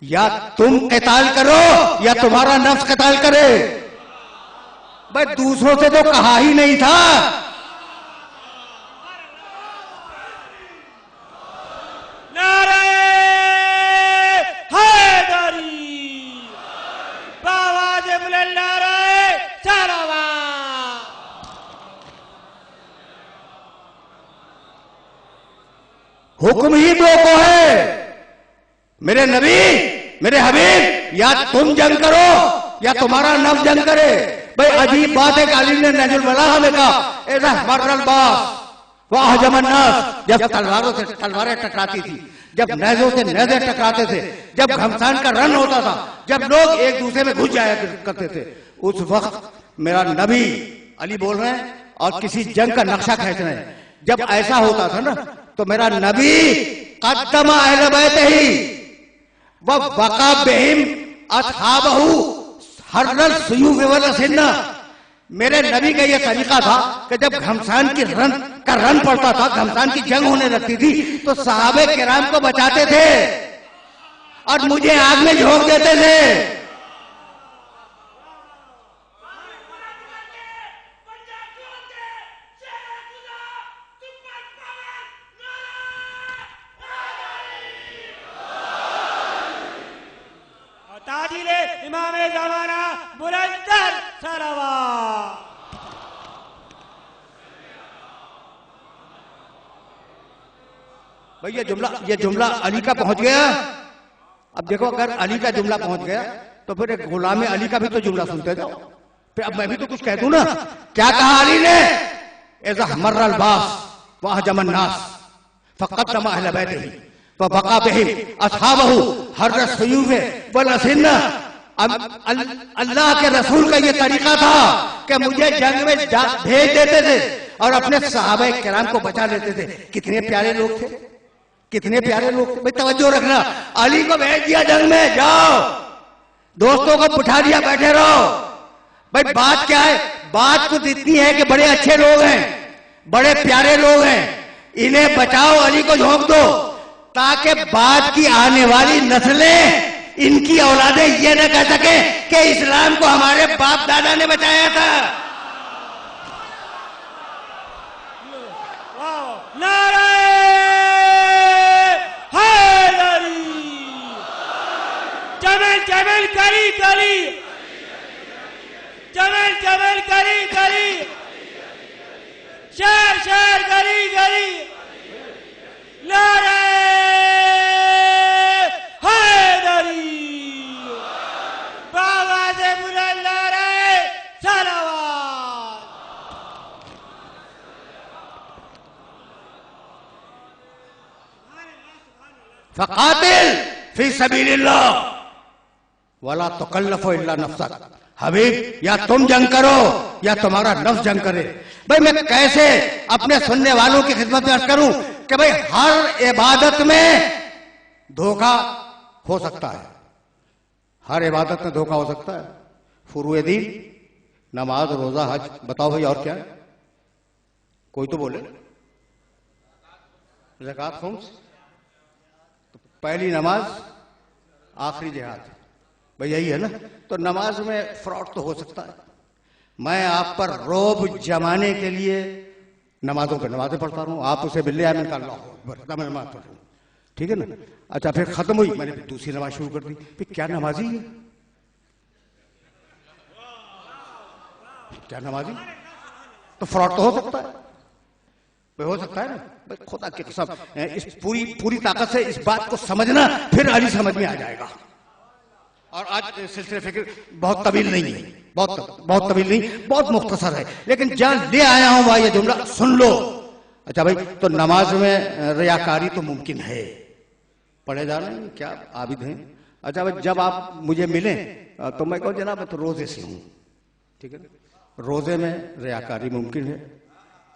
Speaker 1: या तुम क़िताल करो या तुम्हारा नफ्स क़िताल करे। भाई दूसरों से तो कहा ही नहीं था।
Speaker 2: नारे हैदरी, बाबा जबल नारे सलावा।
Speaker 1: हुक्म ही दो को है, मेरे नबी, मेरे हबीब, या तुम जंग करो या तुम्हारा नफ्स जंग करे। भाई अजीब बात है कि अली ने नजुल बलागा में कहा ऐसा मर्रल बास वाह जमन्नास, जब तलवारों से तलवारें टकराती थी, जब नेज़ों से नेज़े टकराते थे, जब घमसान का रन होता था, जब लोग एक दूसरे में घुस जाया करते थे, उस वक्त मेरा नबी अली बोल रहे हैं और किसी जंग का नक्शा खींच रहे हैं। जब ऐसा होता था ना तो मेरा नबी कद्दमा अहले बैतिही व बका बिहिम असहाबहू हर्रल सुयूफ वल सिन्ना। मेरे नबी का यह तरीका था कि जब घमसान की रन पड़ता था, घमसान की जंग होने लगती थी, तो सहाबे किराम को बचाते थे और मुझे आग में झोंक देते थे।
Speaker 2: ताजिले इमामे ज़माना बुलंदर सलावा।
Speaker 1: भाई ये जुमला अली का पहुंच गया। अब देखो अगर अली का जुमला पहुंच गया तो फिर एक गुलाम अली का भी तो जुमला सुनते जाओ। फिर अब मैं भी तो कुछ कह दूं ना। क्या कहा अली ने? ऐसा मर्रल बास वाह जमन्नास फ़क़द्दमा अहले बैतिही व बका बिहिम असहाबहू हर्रल सुयूफ वल सिन्ना। अल्लाह के रसूल का ये तरीका था कि मुझे जंग में भेज देते थे और अपने सहाबा किराम को बचा लेते थे। कितने प्यारे लोग थे, कितने प्यारे लोग थे। भाई तवज्जो रखना, अली को भेज दिया जंग में, जाओ दोस्तों को बिठा दिया, बैठे रहो। भाई बात क्या है? बात कुछ इतनी है कि बड़े अच्छे लोग हैं, बड़े प्यारे लोग हैं, इन्हें बचाओ, अली को झोंक दो, ताकि बाद की आने वाली नस्लें, इनकी औलादें ये न कह सके कि इस्लाम को हमारे बाप दादा ने बचाया था।
Speaker 2: नारे हैदरी, नारे हैदरी, बाबा से बुलंद नारे सलावत।
Speaker 1: फ़क़ातिल फ़ी सबीलिल्लाह वला तुकल्लफ़ु इल्ला नफ़्सक। हबीब, या तुम जंग करो या तुम्हारा नफ्स जंग करे। भाई मैं कैसे अपने सुनने वालों की खिदमत में अर्ज करूं कि भाई हर इबादत में धोखा हो सकता है, हर इबादत में धोखा हो सकता है। फुरूए दीन, नमाज, रोजा, हज, बताओ भाई और क्या है? कोई तो बोले। ज़कात, खुम्स, तो पहली नमाज, आखिरी जिहाद, भाई यही है ना। तो नमाज में फ्रॉड तो हो सकता है। मैं आप पर रोब जमाने के लिए नमाजों पे नमाजें पढ़ता रहूं, आप उसे बिल्ले आमिन का अल्लाह अकबर, मैं नमाज पढ़ रहा हूं, ठीक है ना। अच्छा, फिर खत्म हुई, मैंने फिर दूसरी नमाज शुरू कर दी। फिर क्या नमाजी है, क्या नमाजी? तो फ्रॉड तो हो सकता है, भाई हो सकता है ना। भाई खुदा की कसम, इस पूरी ताकत से इस बात को समझना, फिर अली समझ में आ जाएगा। और आज सिलसिले फिक्र बहुत तवील नहीं है, बहुत तवील नहीं, बहुत मुख्तसर है, लेकिन जहां ले आया हूं वहां ये जुमला सुन लो। अच्छा भाई, तो नमाज में रियाकारी तो मुमकिन है, पढ़े जा रहे हैं, क्या आबिद हैं। अच्छा भाई, जब आप मुझे मिले तो मैं कहूँ जनाब मैं तो रोजे से हूं, ठीक है, रोजे में रियाकारी मुमकिन है।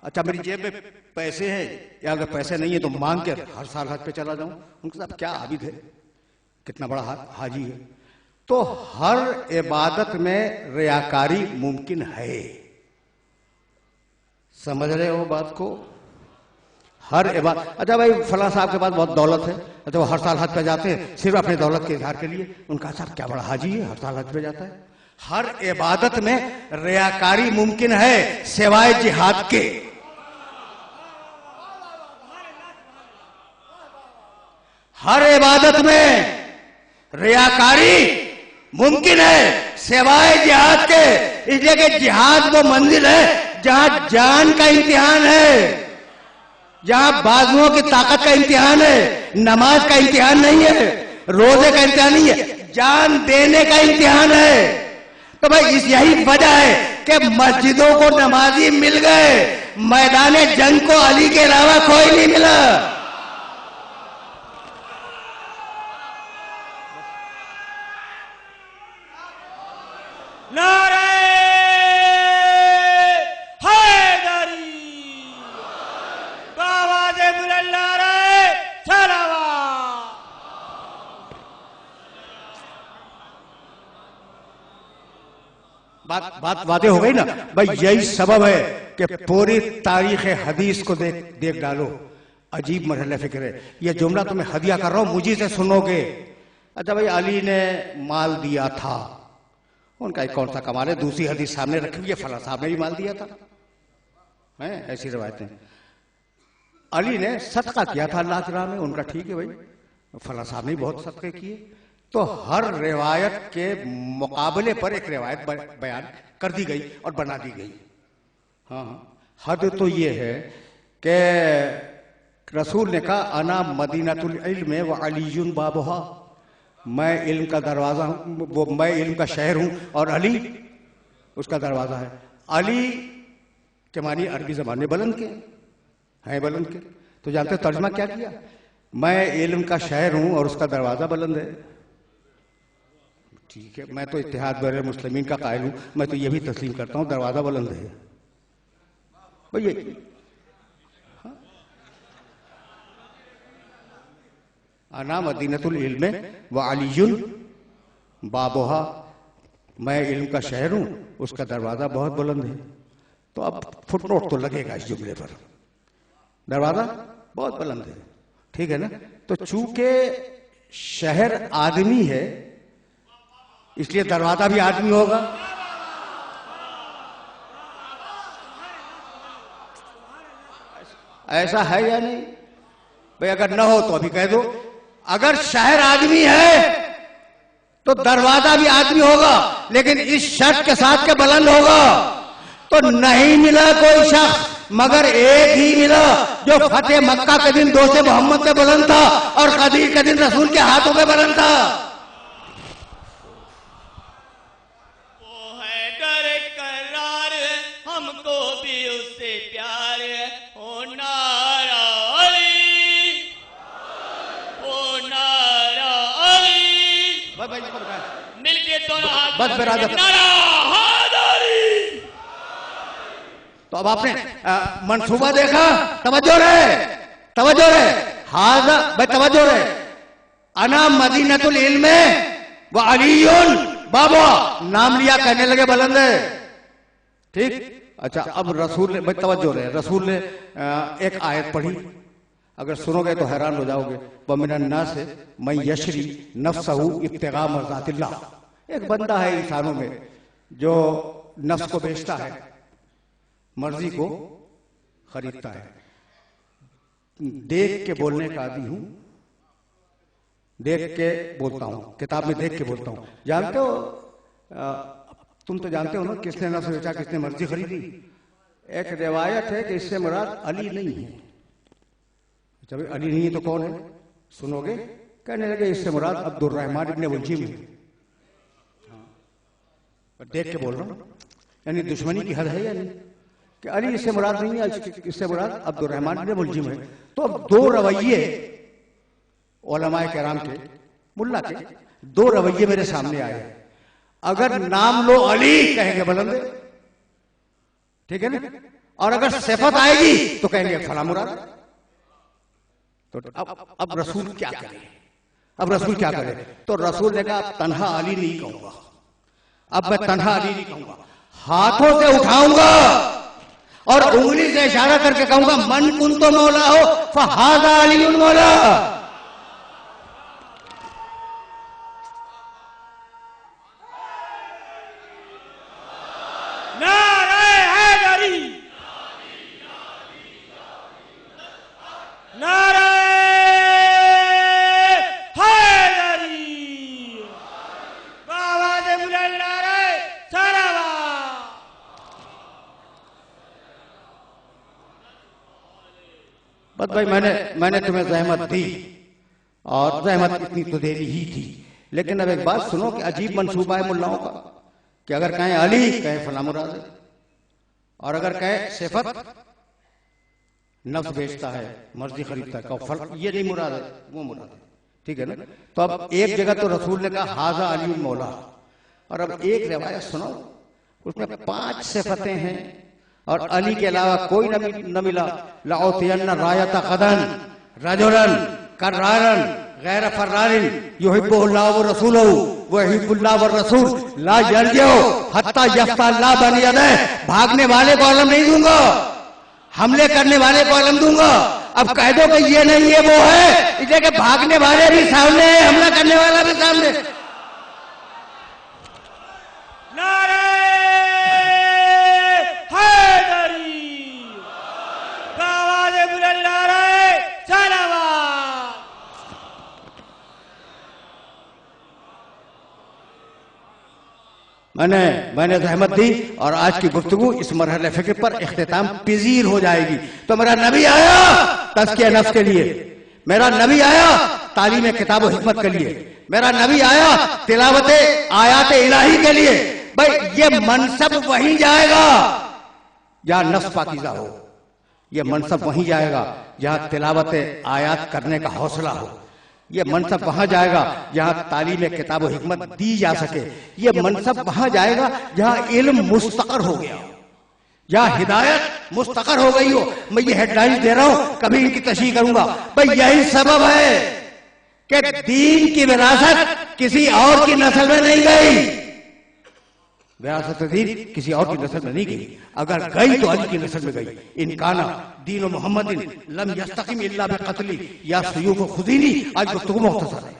Speaker 1: अच्छा, मेरी जेब में पैसे हैं, या अगर पैसे नहीं है तो मांग के हर साल हज पे चला जाऊं, उनके साथ क्या आबिद है, कितना बड़ा हाजी है। तो हर इबादत में रियाकारी मुमकिन है, समझ रहे हो बात को? हर इबादत। अच्छा भाई, फला साहब के पास बहुत दौलत है, अच्छा वो हर साल हज पे जाते हैं सिर्फ अपने दौलत के इजहार के लिए, उनका साहब क्या बड़ा हाजी है, हर साल हज पे जाता है। हर इबादत में रियाकारी मुमकिन है सिवाय जिहाद के। हर इबादत में रियाकारी मुमकिन है सिवाय जिहाद के, इसलिए कि जिहाद वो मंजिल है जहां जान का इम्तिहान है, जहां बाजुओं की ताकत का इम्तिहान है, नमाज का इम्तिहान नहीं है, रोजे का इम्तिहान नहीं है, जान देने का इम्तिहान है। तो भाई इस यही वजह है कि मस्जिदों को नमाजी मिल गए, मैदान जंग को अली के अलावा कोई नहीं मिला।
Speaker 2: नारे हैदरी, बाबा से बुलंद नारे सलावत।
Speaker 1: बात वादे हो गई ना भाई। यही सबब है कि पूरी तारीख हदीस को देख डालो, अजीब मरहले फिक्र है। ये जुमला तुम्हें हदिया कर रहा हूं, मुझे से सुनोगे। अच्छा भाई, अली ने माल दिया था, उनका कौन सा कमाल है, दूसरी हदीस सामने रखी हुई है, फला साहब ने भी माल दिया था, हैं ऐसी रवायतें। अली ने सदका किया था अल्लाह की राह में, उनका ठीक है भाई, फला साहब ने बहुत सदके किए। तो हर रिवायत के मुकाबले पर एक रिवायत बयान कर दी गई और बना दी गई। हाँ, हद तो ये है कि रसूल ने कहा अना मदीनतुल इल्म व अलीयुन बाबुहा, मैं इल्म का दरवाजा हूं, वो मैं इल्म का शहर हूं और अली उसका दरवाजा है। अली के मानी अरबी जबान में बुलंद के हैं, बुलंद के। तो जानते हो तर्जमा क्या किया? मैं इल्म का शहर हूं और उसका दरवाजा बुलंद है। ठीक है, मैं तो इत्तेहाद बैर मुस्लिमीन का कायल हूं, मैं तो ये भी तस्लीम करता हूं दरवाजा बुलंद है भैया। अना मदीनतुल इल्म व अलीयुन बाबुहा, मैं इल्म का शहर हूं, उसका दरवाजा बहुत बुलंद है। तो अब फुटनोट तो लगेगा इस जुमले पर, दरवाजा बहुत बुलंद है, ठीक है ना। तो चूंकि शहर आदमी है इसलिए दरवाजा भी आदमी होगा। ऐसा है या नहीं भाई? अगर ना हो तो अभी कह दो। अगर शहर आदमी है तो दरवाजा भी आदमी होगा, लेकिन इस शर्त के साथ के बुलंद होगा। तो नहीं मिला कोई शख्स मगर एक ही मिला जो फतेह मक्का के दिन दोषे मोहम्मद पे बुलंद था और कदीर के दिन रसूल के हाथों पे बुलंद था।
Speaker 2: वो है डर करार, हमको भी उससे प्यार है। ओ नारा अली, ओ नारा अली, मिलके दोनों हाथ
Speaker 1: बस बिरादर।
Speaker 2: नारा हैदरी।
Speaker 1: तो अब आपने मंसूबा देखा, तवज्जो रहे, तवज्जो रहे, हाजा भाई तवज्जो रहे। अना मदीनतुल इल्म व अलीयुन बाबा नाम लिया, कहने लगे बुलंद है, ठीक। अच्छा, अब रसूल ने, भाई तवज्जो रहे, रसूल ने एक आयत पढ़ी, अगर सुनोगे तो हैरान हो जाओगे। वमिनन नास मन यशरी नफ्सहु इब्तिगा मर्ज़ातिल्लाह। एक बंदा है इंसानों में जो नफ्स को बेचता है, मर्जी को खरीदता है। देख के बोलने का आदी हूं, देख के बोलता हूं, किताब में देख के बोलता हूं। जानते हो, तुम तो जानते हो ना किसने नफ्स बेचा, किसने मर्जी खरीदी। एक रिवायत है कि इससे मुराद अली नहीं है। जब अली नहीं है तो कौन है, सुनोगे। कहने लगे इससे मुराद अब्दुर्रहमान इब्ने मुलजिम है। देख के बोल रहा हूं, यानी दुश्मनी की हद है या नहीं, कि अली इससे मुराद नहीं है, इससे मुराद अब्दुर्रहमान इब्ने मुलजिम है। तो अब दो रवैये उलमाए किराम के, मुल्ला के दो रवैये मेरे सामने आए। अगर नाम लो अली कहेंगे बुलंद, ठीक है ना, और अगर सिफत आएगी तो कहेंगे फला मुराद। तो अब रसूल क्या करे, अब रसूल क्या करे। तो रसूल ने कहा तन्हा अली नहीं कहूंगा, अब मैं तन्हा अली नहीं कहूंगा, हाथों से उठाऊंगा और उंगली से इशारा करके कहूंगा मन कुन तो मौला हो फहाजा अली मौला।
Speaker 2: नारे हैदरी, नारे हैदरी, बाबा दे बुलंद नारे सलावा।
Speaker 1: बस भाई मैंने तुम्हें जहमत दी और जहमत इतनी तो देरी ही थी, लेकिन अब एक बात सुनो कि अजीब मंसूबा है मुल्लाओं का कि अगर कहें अली कहें फला मुराद है, और अगर कहें सिफत नफ्स बेचता है, मर्जी खरीदता है, फल ये नहीं मुराद है, वो मुराद है, ठीक है ना। तो अब एक जगह तो रसूल ने कहा हाजा अली मौला, और अब एक रिवायत सुनो उसमें 5 सिफतें हैं और अली के अलावा कोई न मिला। लाउतियन्न रायत क़दन रजुलन कर्रारन गैर फर्रारिन युहिब्बुहुल्लाह व रसूलुहु व युहिब्बुल्लाह व रसूल ला यरजिउ हत्ता यफ्ता अल्लाह बन यदैह। भागने वाले को अलम नहीं दूंगा, हमले करने वाले को अलम दूंगा। अब कह दो कि ये नहीं है वो है, इसलिए कि भागने वाले भी सामने है, हमला करने वाला भी सामने।
Speaker 2: नारे हैदरी, बाबा दे बुलंद नारे सलावा।
Speaker 1: मैंने जहमत दी और आज की गुफ्तगू इस मरहले फिक्र पर इख्तिताम पजीर हो जाएगी। तो मेरा नबी आया तज़किया नफ्स के लिए, मेरा नबी आया तालीम किताब हिकमत के लिए, मेरा नबी आया तिलावत आयात इलाही के लिए। भाई ये मनसब वहीं जाएगा जहां नफ्स पाकीज़ा हो, ये मनसब वहीं जाएगा जहां तिलावत आयात करने का हौसला हो, ये मनसब वहां जाएगा जहां तालीम किताब हिकमत दी जा सके, ये मनसब वहां जाएगा जहां इल्म मुस्तकर हो गया, जहां हिदायत मुस्तकर हो गई हो। मैं ये हेडलाइन दे रहा हूं, कभी इनकी तशरीह करूंगा। भाई यही सबब है कि दीन की विरासत किसी और की नस्ल में नहीं गई, विरासत दीन किसी और की नस्ल में नहीं गई, अगर गई तो अली की नस्ल में गई। इनकाना दीन मोहम्मदिन लम यस्तकिम इल्ला बिक़त्ली या सुयूफ खुदीनी। आज गुफ्तगू मुख्तसर है।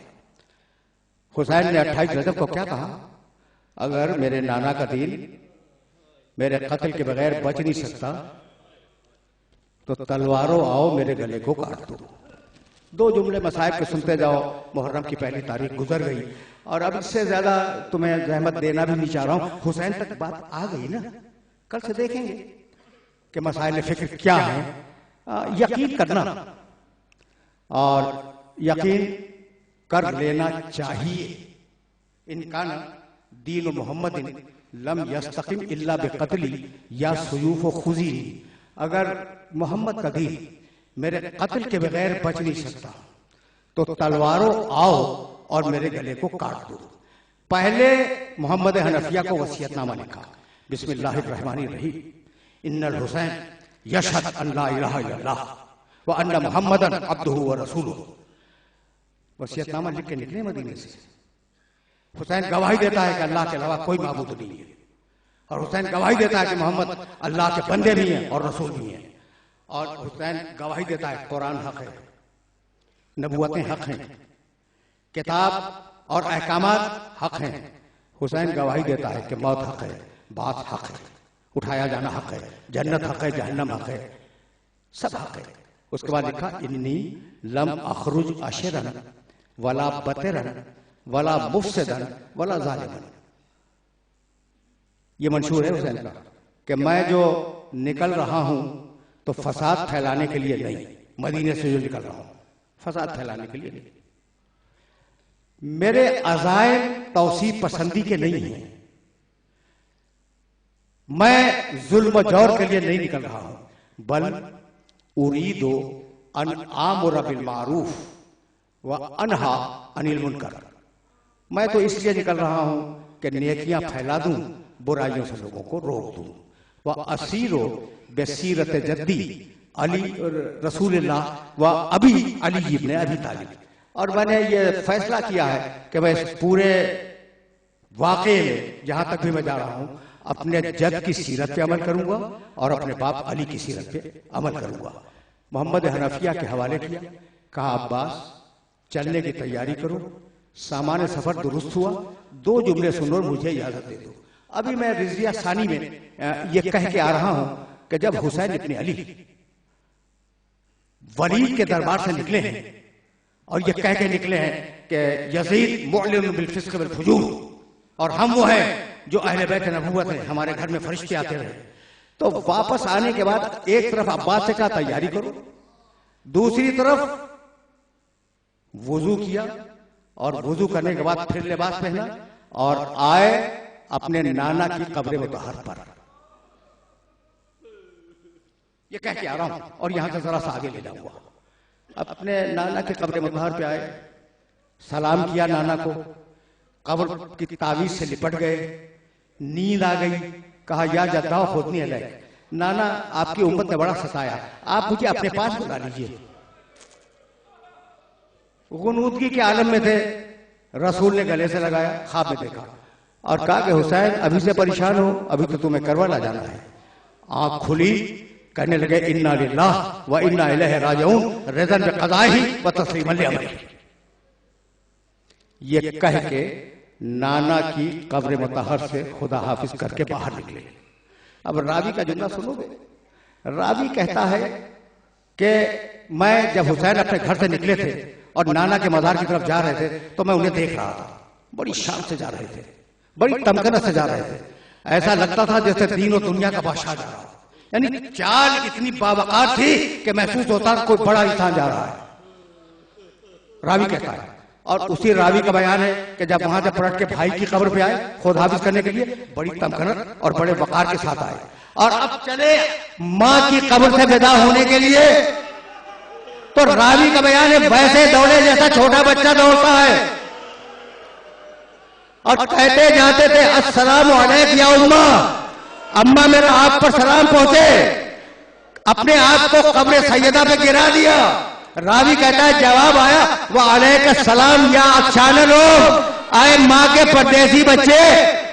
Speaker 1: हुसैन ने 28 रजब को क्या कहा, अगर मेरे नाना का दीन मेरे कत्ल के बगैर बच नहीं सकता तो तलवारों आओ मेरे गले को काट दो। 2 जुमले मसाइब के सुनते जाओ, मुहर्रम की पहली तारीख गुजर गई और अब इससे ज्यादा तुम्हें जहमत देना भी नहीं चाह रहा हूं। हुसैन तक बात आ गई ना, कल से देखेंगे कि मसाइल फिक्र क्या है, यकीन करना और यकीन कर लेना चाहिए। इनकान दीन मोहम्मद लम यस्तकिम इल्ला बिक़त्ली या सुयूफ खुजी, अगर मोहम्मद का दीन मेरे कत्ल के बगैर बच नहीं सकता तो तलवारों आओ और मेरे गले को काट दो। पहले मोहम्मद हनफिया को वसीयतनामा लिखा, बिस्मिल्लाहिर्रहमानिर्रहीम, इन्नल हुसैन यशहद अन ला इलाहा इल्लल्लाह व अन्ना मुहम्मदन अब्दुहु व रसूलुहु। वसीयतनामा लिख के निकले मदीने से। हुसैन गवाही देता है कि अल्लाह के अलावा कोई माबूद नहीं है, और हुसैन गवाही देता है कि मोहम्मद अल्लाह के बंदे भी हैं और रसूल भी हैं, और हुसैन गवाही देता है कुरान हक है, नबुवतें हक हैं, किताब और अहकामात हक हैं। हुसैन गवाही देता है कि मौत हक है, बात हक है, उठाया जाना हक है, जन्नत हक है, जहन्नम हक है, सब हक है। उसके बाद लिखा, इन्नी लम अखरुज अशरन वला बतरन वला मुफसिदन वला जालिमन। ये मंशूर है हुसैन का कि मैं जो निकल रहा हूं तो फसाद फैलाने के लिए नहीं, मदीने से जो निकल रहा हूं फसाद फैलाने के लिए नहीं। मेरे अज़ाइम तौसीफ पसंदी के नहीं है, मैं जुल्म जौर के लिए नहीं निकल रहा हूं, बल उरीदो अन आमुर बिल मारूफ व अनहा अनिल मुनकर। मैं तो इसलिए निकल रहा हूं कि नेकियां फैला दूं, बुराइयों से लोगों को रोक दूं। व असीरो बेसीरत जद्दी अली रसूलुल्लाह व अभी अली इब्न अबी तालिब। और मैंने ये फैसला किया है कि मैं इस पूरे वाक़े में जहां तक भी मैं जा रहा हूं अपने जद की सीरत पे अमल करूंगा और अपने बाप अली की सीरत पे अमल करूंगा। मोहम्मद हनफिया के हवाले किया, कहा अब्बास चलने की तैयारी करो, सामान्य सफर दुरुस्त हुआ, 2 जुमले सुनो और मुझे इजाजत दे दो। अभी मैं रिजविया सानी में ये कह के आ रहा हूं कि जब हुसैन इब्न अली वलीद के दरबार से निकले हैं और ये कह के निकले हैं कि यजीद मुअलिन बिल फिस्क वल फुजूर, और हम वो हैं जो अहले बैत नबूवत हैं, हमारे घर में फरिश्ते आते रहे, तो वापस आने के बाद एक तरफ अब्बास से कहा तैयारी करो, दूसरी तरफ वुजू किया और वुजू करने के बाद फिर लिबास पहना और आए अपने नाना की कब्र मुतहर पर। ये कह के आ रहा हूं और यहां से जरा सा आगे ले जाऊंगा। अपने नाना के कब्र मुतहर पे आए, सलाम किया नाना को, कब्र की तावीज से लिपट गए, नींद आ गई, कहा या जद्दा खुदनी अलग, नाना आपकी उम्मत ने बड़ा सताया, आप मुझे अपने पास बुला लीजिए। गुनूदगी के आलम में थे, रसूल ने गले से लगाया, ख्वाब में देखा और कहा कि हुसैन अभी से परेशान हो, अभी तो तुम्हें करबला जाना है। आंख खुली, कहने लगे इन्ना लिल्लाह व इन्ना इलैहि राजिऊन रिज़न बिक़ज़ाही व तस्लीमन लिअमरिही। ये कह के नाना की कब्र मुतहर से खुदा हाफिज करके बाहर निकले। अब रावी का जुमला सुनोगे। रावी कहता है कि मैं जब हुसैन अपने घर से निकले थे और नाना के मज़ार की तरफ जा रहे थे तो मैं उन्हें देख रहा था, बड़ी शान से जा रहे थे, बड़ी तमकनत से जा रहे थे, ऐसा लगता था जैसे दीन और दुनिया का बादशाह जा रहा हो, यानी चाल इतनी बावकार थी कि महसूस होता कोई बड़ा इंसान जा रहा है। रावी कहता है, और उसी रावी का बयान है कि जब वहां जब पलट के भाई की कब्र पे आए खुद हाफिज करने के लिए, बड़ी तमकनत और बड़े वकार के साथ आए, और अब चले माँ की कब्र से विदा होने के लिए, तो रावी का बयान है वैसे दौड़े जैसा छोटा बच्चा दौड़ता है, और कहते जाते थे अस्सलामु अलैक या उम्मा, अम्मा मेरा आप पर सलाम पहुंचे, अपने आप को कब्र सैयदा पे गिरा दिया। रावी कहता है जवाब आया वह अलैक सलाम या अफशान लोग, आए माँ के परदेसी बच्चे,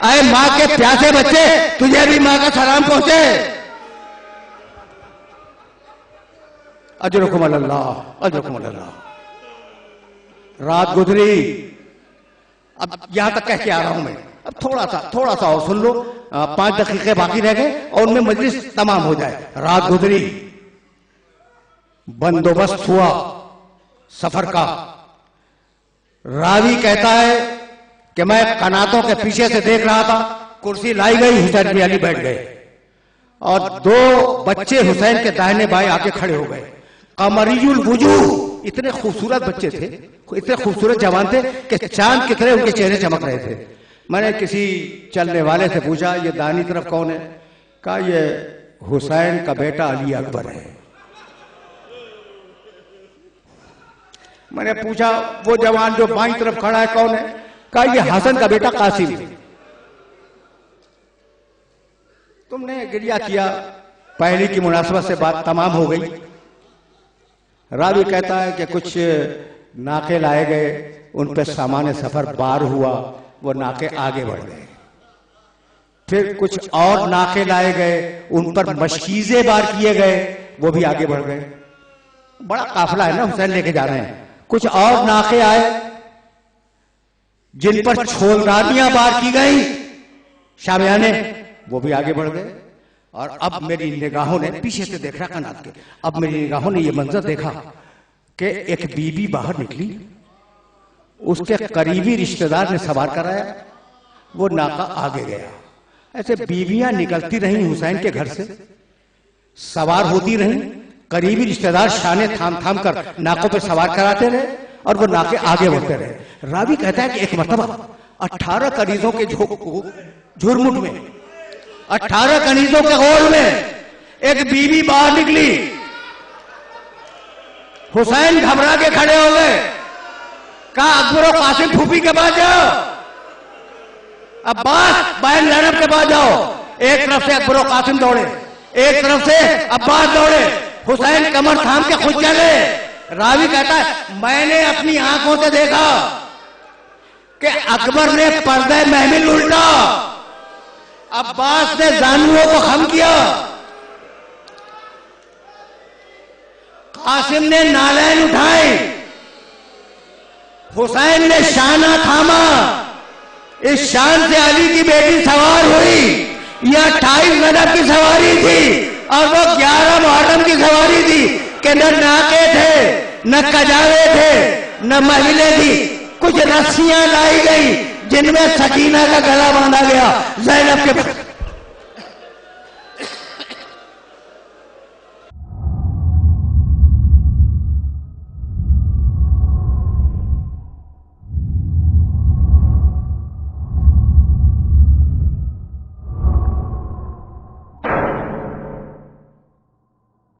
Speaker 1: आए माँ के प्यासे बच्चे, तुझे भी माँ का सलाम पहुंचे। अजरुकुम अल्लाह, अजरुकुम अल्लाह। रात गुजरी, अब यहां तक कह के आ रहा हूं मैं, अब थोड़ा सा और सुन लो, 5 दकीके बाकी रह गए और उनमें मजलिस तमाम हो जाए। रात गुजरी, बंदोबस्त हुआ सफर का। रावी कहता है कि मैं कनातों के पीछे से देख रहा था, कुर्सी लाई गई, हुसैन बिन अली बैठ गए, और दो बच्चे हुसैन के दाहिने बाएं आके खड़े हो गए। कमरियुल वजूह, इतने खूबसूरत बच्चे थे, इतने खूबसूरत जवान थे कि चांद की तरह उनके चेहरे चमक रहे थे। मैंने किसी चलने वाले से पूछा, ये दाहिनी तरफ कौन है? कहा ये हुसैन का बेटा अली अकबर है। मैंने पूछा वो जवान जो बाईं तरफ खड़ा है कौन है? कहा ये हसन का बेटा कासिम है। तुमने गिरिया किया, पहली की मुनासबत से बात तमाम हो गई। रावी कहता है कि कुछ नाके लाए गए, उन पर सामान्य सफर बार हुआ, वो नाके आगे बढ़ गए। फिर कुछ और नाके लाए गए, उन पर मशकीज़े बार किए गए, वो भी आगे बढ़ गए। बड़ा काफिला है ना, हुसैन लेके जा रहे हैं। कुछ और नाके आए जिन पर छोलदानियां बार की गई, शामियाने, वो भी आगे बढ़ गए। और अब मेरी निगाहों ने, पीछे से देख रहा कनात के, अब मेरी निगाहों ने यह मंजर देखा कि एक बीबी बाहर निकली, उसके करीबी रिश्तेदार ने सवार कराया, वो नाका आगे गया। ऐसे बीबियां निकलती रहीं हुसैन के घर से, सवार होती रहीं, करीबी रिश्तेदार शाने थाम थाम कर नाकों पर सवार कराते रहे और वो नाके आगे बढ़ते रहे। रावी कहता है कि एक मरतबा 18 कनीजों के झुरमुट में, 18 कनीजों के गोल में एक बीबी बाहर निकली। हुसैन घबरा के खड़े हो गए। कहा अकबर और कासिम फूफी के पास जाओ, अब्बास बहन ज़ैनब के पास जाओ। एक तरफ से अकबर और कासिम दौड़े, एक तरफ से अब्बास दौड़े। हुसैन कमर थाम के खुद चले। रावी कहता है मैंने अपनी आंखों से देखा कि अकबर ने पर्दे महमिल उल्टा, अब्बास ने जानुओं को खम किया, कासिम ने नालैन उठाई, हुसैन ने शाना थामा। इस शान से अली की बेटी सवार हुई। यह 28 रजब की सवारी थी और वो 11 मुहर्रम की सवारी थी कि न नाके थे, न कजावे थे, न महिलाएं थी। कुछ रस्सियां लाई गई जिनमें सकीना का गला बांधा गया, ज़ैनब के